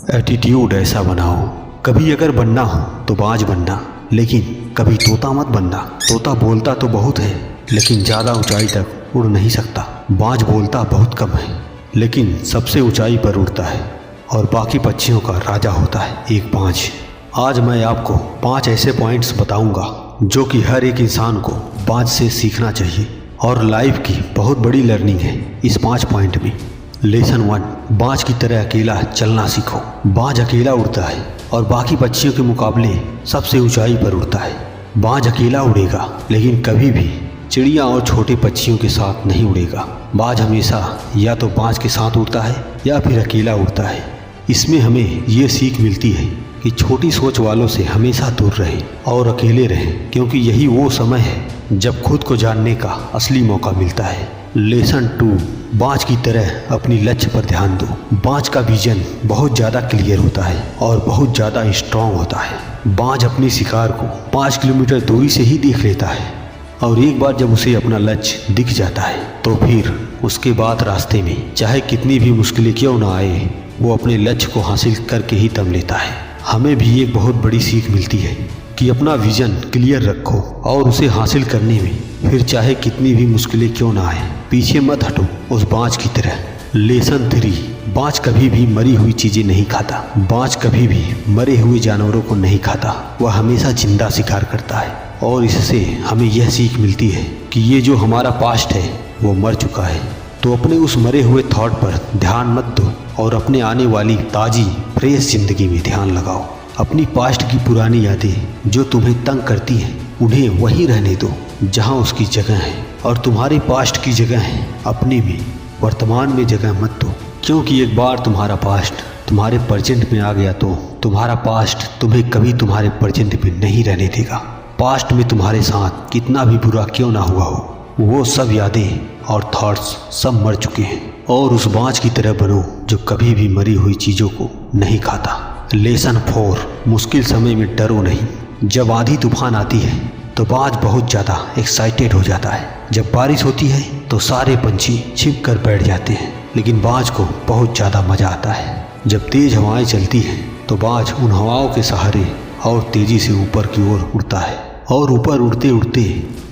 Attitude ऐसा बनाओ, कभी अगर बनना हो तो बाज बनना, लेकिन कभी तोता मत बनना। तोता बोलता तो बहुत है लेकिन ज़्यादा ऊंचाई तक उड़ नहीं सकता। बाज बोलता बहुत कम है लेकिन सबसे ऊंचाई पर उड़ता है और बाकी पक्षियों का राजा होता है एक बाज। आज मैं आपको 5 ऐसे पॉइंट्स बताऊंगा जो कि हर एक इंसान को बाज से सीखना चाहिए और लाइफ की बहुत बड़ी लर्निंग है इस 5 पॉइंट में। लेसन 1, बाज की तरह अकेला चलना सीखो। बाज अकेला उड़ता है और बाकी पक्षियों के मुकाबले सबसे ऊंचाई पर उड़ता है। बाज अकेला उड़ेगा लेकिन कभी भी चिड़िया और छोटे पक्षियों के साथ नहीं उड़ेगा। बाज हमेशा या तो बाज के साथ उड़ता है या फिर अकेला उड़ता है। इसमें हमें ये सीख मिलती है कि छोटी सोच वालों से हमेशा दूर रहें और अकेले रहें, क्योंकि यही वो समय है जब खुद को जानने का असली मौका मिलता है। लेसन 2, बाज की तरह अपनी लक्ष्य पर ध्यान दो। बाज का विजन बहुत ज़्यादा क्लियर होता है और बहुत ज़्यादा स्ट्रांग होता है। बाज अपने शिकार को 5 किलोमीटर दूरी से ही देख लेता है और एक बार जब उसे अपना लक्ष्य दिख जाता है तो फिर उसके बाद रास्ते में चाहे कितनी भी मुश्किलें क्यों ना आए, वो अपने लक्ष्य को हासिल करके ही दम लेता है। हमें भी एक बहुत बड़ी सीख मिलती है कि अपना विजन क्लियर रखो और उसे हासिल करने में फिर चाहे कितनी भी मुश्किलें क्यों ना आए, पीछे मत हटो उस बाज की तरह। लेसन 3, बाज कभी भी मरी हुई चीज़ें नहीं खाता। बाज कभी भी मरे हुए जानवरों को नहीं खाता, वह हमेशा जिंदा शिकार करता है और इससे हमें यह सीख मिलती है कि ये जो हमारा पास्ट है वो मर चुका है, तो अपने उस मरे हुए थॉट पर ध्यान मत दो और अपने आने वाली ताज़ी फ्रेश ज़िंदगी में ध्यान लगाओ। अपनी पास्ट की पुरानी यादें जो तुम्हें तंग करती हैं उन्हें वहीं रहने दो जहां उसकी जगह है, और तुम्हारे पास्ट की जगह है अपने में, वर्तमान में जगह मत दो। क्योंकि एक बार तुम्हारा पास्ट तुम्हारे प्रेजेंट में आ गया तो तुम्हारा पास्ट तुम्हें कभी तुम्हारे प्रेजेंट में नहीं रहने देगा। पास्ट में तुम्हारे साथ कितना भी बुरा क्यों ना हुआ हो, वो सब यादें और थॉट्स सब मर चुके हैं। और उस बाज की तरह बनो जो कभी भी मरी हुई चीज़ों को नहीं खाता। लेसन 4, मुश्किल समय में डरो नहीं। जब आंधी तूफान आती है तो बाज बहुत ज़्यादा एक्साइटेड हो जाता है। जब बारिश होती है तो सारे पंछी छिप कर बैठ जाते हैं, लेकिन बाज को बहुत ज़्यादा मज़ा आता है। जब तेज़ हवाएं चलती हैं तो बाज उन हवाओं के सहारे और तेज़ी से ऊपर की ओर उड़ता है और ऊपर उड़ते उड़ते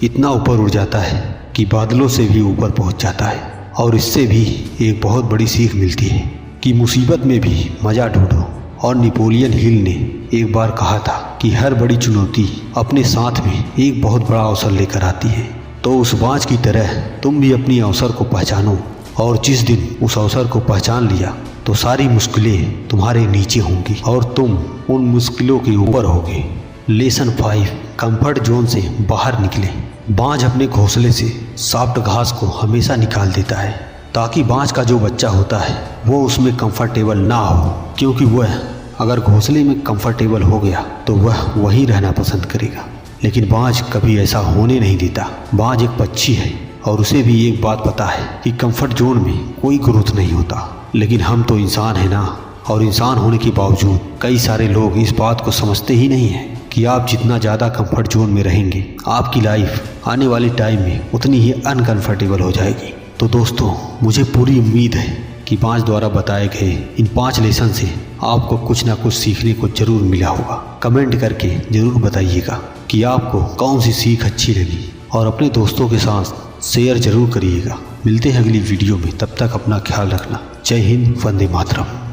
इतना ऊपर उड़ जाता है कि बादलों से भी ऊपर पहुंच जाता है। और इससे भी एक बहुत बड़ी सीख मिलती है कि मुसीबत में भी मज़ा ढूंढो। और नेपोलियन हिल ने एक बार कहा था कि हर बड़ी चुनौती अपने साथ में एक बहुत बड़ा अवसर लेकर आती है। तो उस बाज की तरह तुम भी अपनी अवसर को पहचानो, और जिस दिन उस अवसर को पहचान लिया तो सारी मुश्किलें तुम्हारे नीचे होंगी और तुम उन मुश्किलों के ऊपर होगे। लेसन 5, कंफर्ट जोन से बाहर निकले। बाज अपने घोंसले से सॉफ्ट घास को हमेशा निकाल देता है ताकि बाज का जो बच्चा होता है वो उसमें कंफर्टेबल ना हो, क्योंकि वह अगर घोंसले में कंफर्टेबल हो गया तो वह वहीं रहना पसंद करेगा। लेकिन बाज कभी ऐसा होने नहीं देता। बाज एक पक्षी है और उसे भी एक बात पता है कि कंफर्ट जोन में कोई ग्रोथ नहीं होता। लेकिन हम तो इंसान हैं ना, और इंसान होने के बावजूद कई सारे लोग इस बात को समझते ही नहीं हैं कि आप जितना ज़्यादा कंफर्ट जोन में रहेंगे आपकी लाइफ आने वाले टाइम में उतनी ही अनकंफर्टेबल हो जाएगी। तो दोस्तों, मुझे पूरी उम्मीद है कि बाज द्वारा बताए गए इन 5 लेसन से आपको कुछ ना कुछ सीखने को ज़रूर मिला होगा। कमेंट करके ज़रूर बताइएगा कि आपको कौन सी सीख अच्छी लगी, और अपने दोस्तों के साथ शेयर ज़रूर करिएगा। मिलते हैं अगली वीडियो में, तब तक अपना ख्याल रखना। जय हिंद, वंदे मातरम।